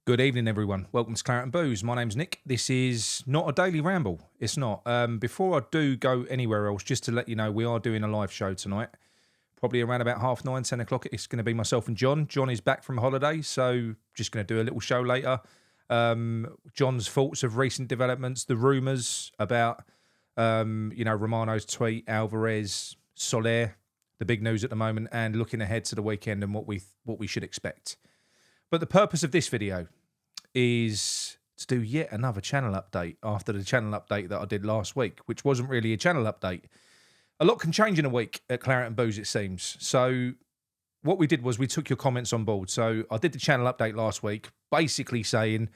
Good evening, everyone. Welcome to Claret and Booze. My name's Nick. This is not a daily ramble. It's not. Before I do go anywhere else, just to let you know, we are doing a live show tonight. Probably around about 9:30, 10 o'clock. It's going to be myself and John. John is back from holiday, so just going to do a little show later. John's thoughts of recent developments, the rumours about, Romano's tweet, Alvarez, Soler, the big news at the moment, and looking ahead to the weekend and what we should expect. But the purpose of this video is to do yet another channel update after the channel update that I did last week, which wasn't really a channel update. A lot can change in a week at Claret and Booze, it seems. So what we did was we took your comments on board. So I did the channel update last week, basically saying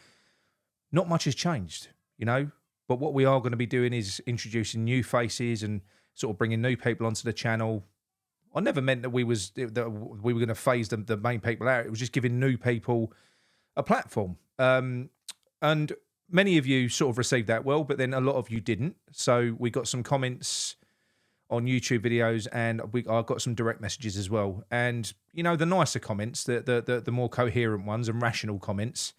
not much has changed, but what we are going to be doing is introducing new faces and sort of bringing new people onto the channel. I never meant that we were going to phase the main people out. It was just giving new people a platform. And many of you sort of received that well, but then a lot of you didn't. So we got some comments on YouTube videos, and I got some direct messages as well. And the nicer comments, the more coherent ones and rational comments,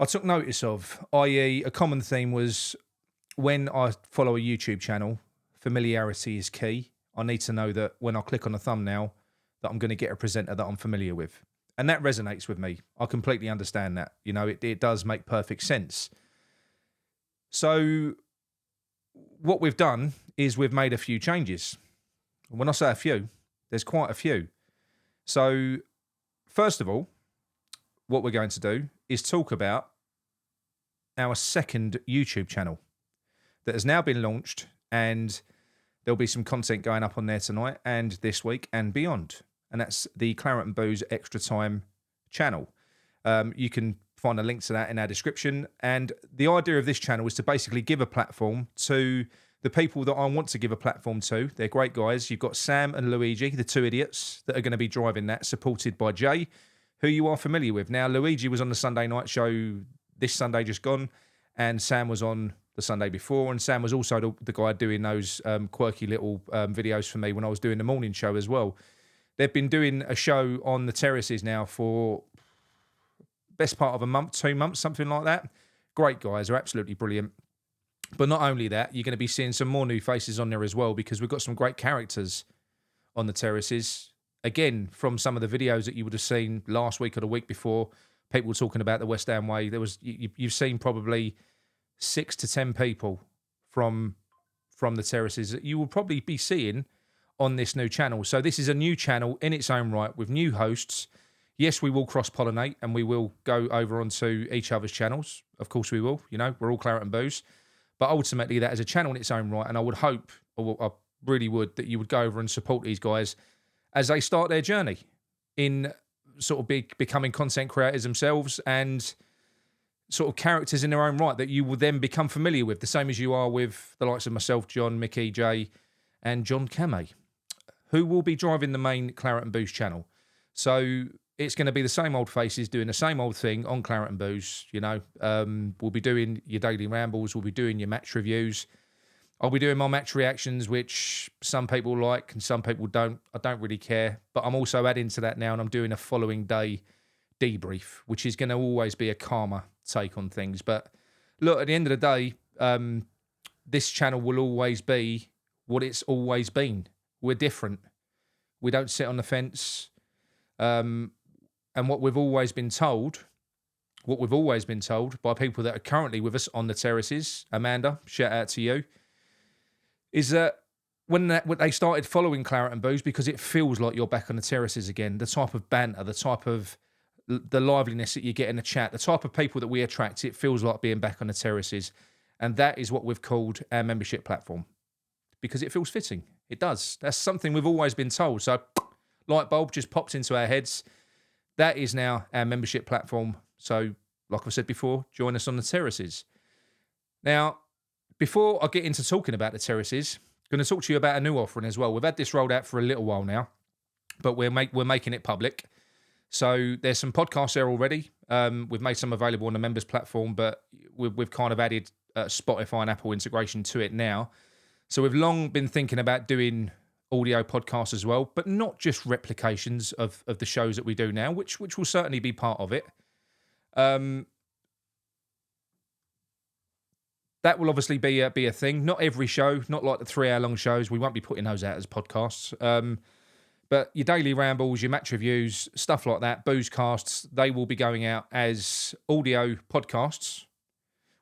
I took notice of. I.e., a common theme was when I follow a YouTube channel, familiarity is key. I need to know that when I click on a thumbnail that I'm going to get a presenter that I'm familiar with. And that resonates with me. I completely understand that. It does make perfect sense. So what we've done is we've made a few changes. When I say a few, there's quite a few. So first of all, what we're going to do is talk about our second YouTube channel that has now been launched, and there'll be some content going up on there tonight and this week and beyond. And that's the Claret and Booze Extra Time channel. You can find a link to that in our description. And the idea of this channel is to basically give a platform to the people that I want to give a platform to. They're great guys. You've got Sam and Luigi, the two idiots that are going to be driving that, supported by Jay, who you are familiar with. Now, Luigi was on the Sunday night show this Sunday just gone, and Sam was on the Sunday before, and Sam was also the guy doing those quirky little videos for me when I was doing the morning show as well. They've been doing a show on the Terraces now for best part of a month, 2 months, something like that. Great guys, are absolutely brilliant. But not only that, you're going to be seeing some more new faces on there as well, because we've got some great characters on the Terraces. Again, from some of the videos that you would have seen last week or the week before, people were talking about the West Ham Way. You've seen probably 6 to 10 people from the Terraces that you will probably be seeing on this new channel. So this is a new channel in its own right with new hosts. Yes, we will cross-pollinate and we will go over onto each other's channels. Of course we will. We're all Claret and Booze. But ultimately that is a channel in its own right, and I would hope, or I really would, that you would go over and support these guys as they start their journey in sort of becoming content creators themselves and sort of characters in their own right that you will then become familiar with, the same as you are with the likes of myself, John, Mickey, Jay, and John Kamei, who will be driving the main Claret and Booze channel. So it's going to be the same old faces doing the same old thing on Claret and Booze. We'll be doing your daily rambles. We'll be doing your match reviews. I'll be doing my match reactions, which some people like and some people don't. I don't really care. But I'm also adding to that now, and I'm doing a following day debrief, which is going to always be a calmer take on things. But look, at the end of the day, this channel will always be what it's always been. We're different. We don't sit on the fence. And what we've always been told by people that are currently with us on the Terraces, Amanda, shout out to you, is that when they started following Claret and Booze, because it feels like you're back on the Terraces again, the type of banter, the type of the liveliness that you get in the chat, the type of people that we attract, it feels like being back on the Terraces. And that is what we've called our membership platform, because it feels fitting. It does. That's something we've always been told. So light bulb just popped into our heads. That is now our membership platform. So, like I said before, join us on the Terraces. Now, before I get into talking about the Terraces, I'm going to talk to you about a new offering as well. We've had this rolled out for a little while now, but we're making it public. So there's some podcasts there already. We've made some available on the members platform, but we've kind of added Spotify and Apple integration to it now. So we've long been thinking about doing audio podcasts as well, but not just replications of the shows that we do now, which will certainly be part of it. That will obviously be a thing. Not every show, not like the 3-hour-long shows. We won't be putting those out as podcasts. But your daily rambles, your match reviews, stuff like that, booze casts, they will be going out as audio podcasts,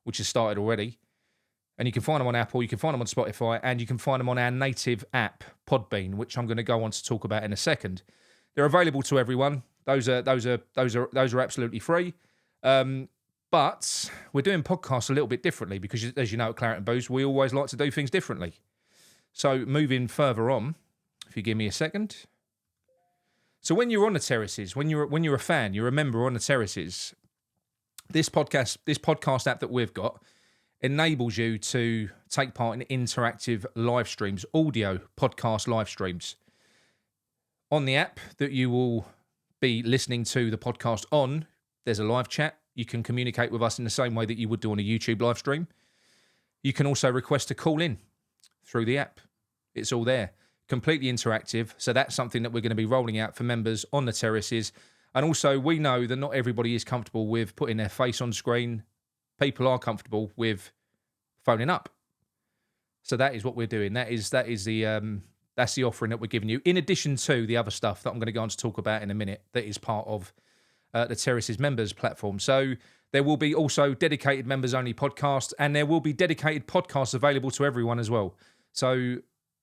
which has started already. And you can find them on Apple, you can find them on Spotify, and you can find them on our native app, Podbean, which I'm going to go on to talk about in a second. They're available to everyone. Those are absolutely free. But we're doing podcasts a little bit differently because, as you know, at Claret and Booze, we always like to do things differently. So moving further on, if you give me a second. So when you're on the terraces, when you're a fan, you're a member on the terraces, this podcast app that we've got enables you to take part in interactive live streams, audio podcast live streams. On the app that you will be listening to the podcast on, there's a live chat. You can communicate with us in the same way that you would do on a YouTube live stream. You can also request to call in through the app. It's all there. Completely interactive. So that's something that we're going to be rolling out for members on the terraces. And also, we know that not everybody is comfortable with putting their face on screen. People are comfortable with phoning up. So that is what we're doing. That's the offering that we're giving you, in addition to the other stuff that I'm going to go on to talk about in a minute that is part of the Terraces members platform. So there will be also dedicated members only podcasts, and there will be dedicated podcasts available to everyone as well. So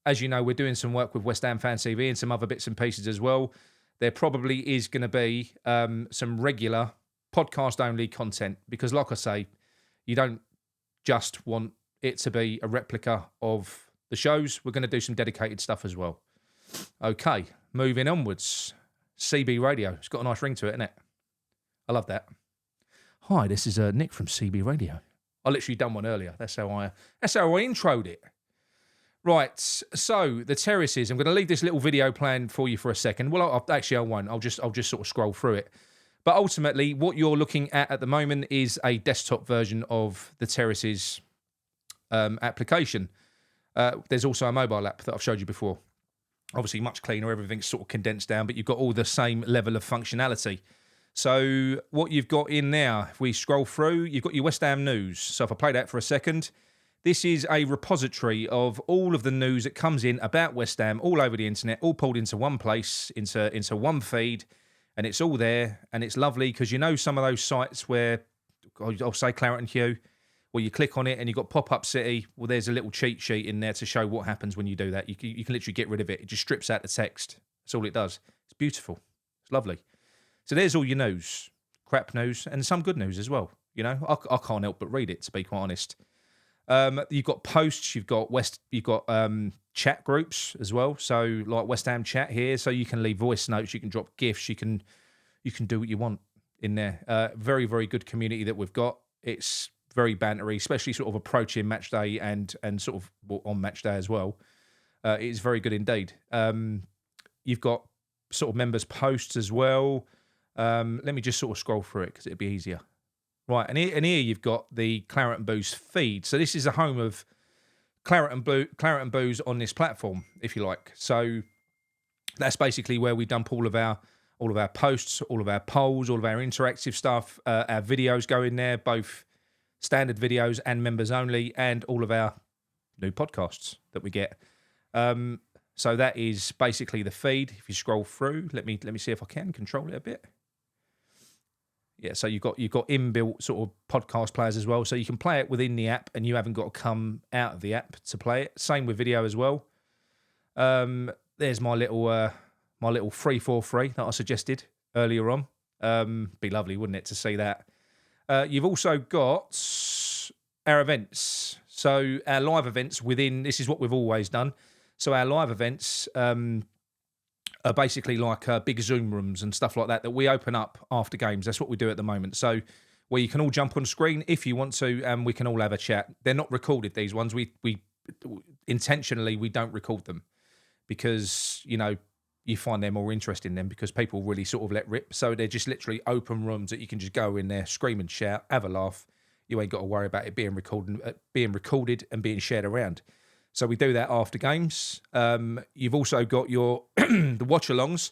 as you know, we're doing some work with West Ham Fan TV and some other bits and pieces as well. There probably is going to be some regular podcast only content because, like I say, you don't just want it to be a replica of the shows. We're going to do some dedicated stuff as well. Okay, moving onwards. CB Radio. It's got a nice ring to it, isn't it? I love that. Hi, this is Nick from CB Radio. I literally done one earlier. That's how I introed it. Right, so the terraces. I'm going to leave this little video playing for you for a second. Well, I won't. I'll just sort of scroll through it. But ultimately, what you're looking at the moment is a desktop version of the terraces application. There's also a mobile app that I've showed you before. Obviously, much cleaner. Everything's sort of condensed down, but you've got all the same level of functionality. So what you've got in now, if we scroll through, you've got your West Ham news. So if I play that for a second, this is a repository of all of the news that comes in about West Ham all over the internet, all pulled into one place, into one feed, and it's all there, and it's lovely because you know some of those sites where, I'll say Claret and Hugh, where you click on it and you've got Pop-Up City, well, there's a little cheat sheet in there to show what happens when you do that. You can literally get rid of it. It just strips out the text. That's all it does. It's beautiful. It's lovely. So there's all your news, crap news, and some good news as well. You know, I can't help but read it, to be quite honest. You've got posts, you've got chat groups as well. So like West Ham chat here, so you can leave voice notes, you can drop GIFs, you can do what you want in there. Very, very good community that we've got. It's very bantery, especially sort of approaching match day and sort of on match day as well. It's very good indeed. You've got sort of members posts as well. Let me just sort of scroll through it because it'd be easier. Right, and here you've got the Claret and Booze feed. So this is a home of Claret and Booze on this platform, if you like. So that's basically where we dump all of our posts, all of our polls, all of our interactive stuff. Our videos go in there, both standard videos and members only, and all of our new podcasts that we get. So that is basically the feed. If you scroll through, let me see if I can control it a bit. Yeah, so you've got inbuilt sort of podcast players as well, so you can play it within the app, and you haven't got to come out of the app to play it. Same with video as well. There's my little 343 that I suggested earlier on. Be lovely, wouldn't it, to see that? You've also got our events. So our live events within, this is what we've always done. So our live events are basically like big Zoom rooms and stuff like that we open up after games. That's what we do at the moment. So where you can all jump on screen if you want to, and we can all have a chat. They're not recorded, these ones. We intentionally, we don't record them because, you know, you find they're more interesting then because people really sort of let rip. So they're just literally open rooms that you can just go in there, scream and shout, have a laugh. You ain't got to worry about it being recorded and being shared around. So we do that after games. You've also got your the watch-alongs,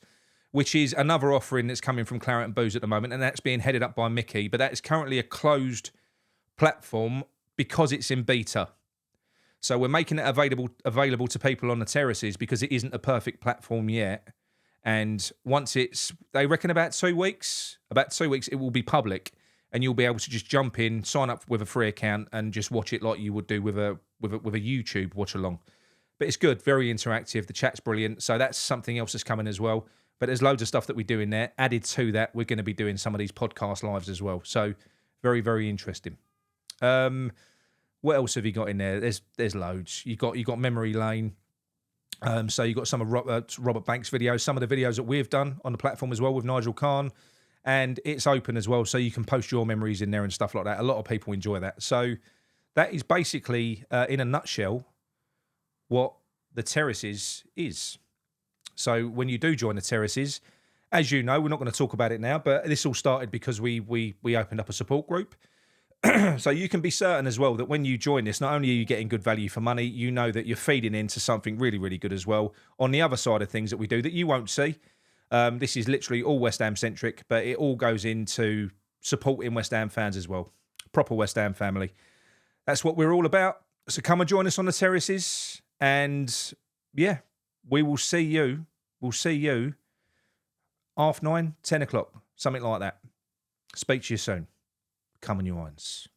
which is another offering that's coming from Claret and Booze at the moment, and that's being headed up by Mickey. But that is currently a closed platform because it's in beta. So we're making it available to people on the terraces because it isn't a perfect platform yet. And once they reckon about 2 weeks, it will be public, and you'll be able to just jump in, sign up with a free account, and just watch it like you would do with a YouTube watch along. But it's good, very interactive. The chat's brilliant. So that's something else that's coming as well. But there's loads of stuff that we do in there. Added to that, we're going to be doing some of these podcast lives as well. So very, very interesting. What else have you got in there? There's loads. You got Memory Lane. So you got some of Robert Banks' videos, some of the videos that we've done on the platform as well with Nigel Khan, and it's open as well, so you can post your memories in there and stuff like that. A lot of people enjoy that. So that is basically, in a nutshell, what the Terraces is. So when you do join the Terraces, as you know, we're not going to talk about it now, but this all started because we opened up a support group. So you can be certain as well that when you join this, not only are you getting good value for money, you know that you're feeding into something really, really good as well on the other side of things that we do that you won't see. This is literally all West Ham centric, but it all goes into supporting West Ham fans as well. Proper West Ham family. That's what we're all about. So come and join us on the terraces, and yeah, we will see you. We'll see you 9:30, 10 o'clock, something like that. Speak to you soon. Come on, you irons.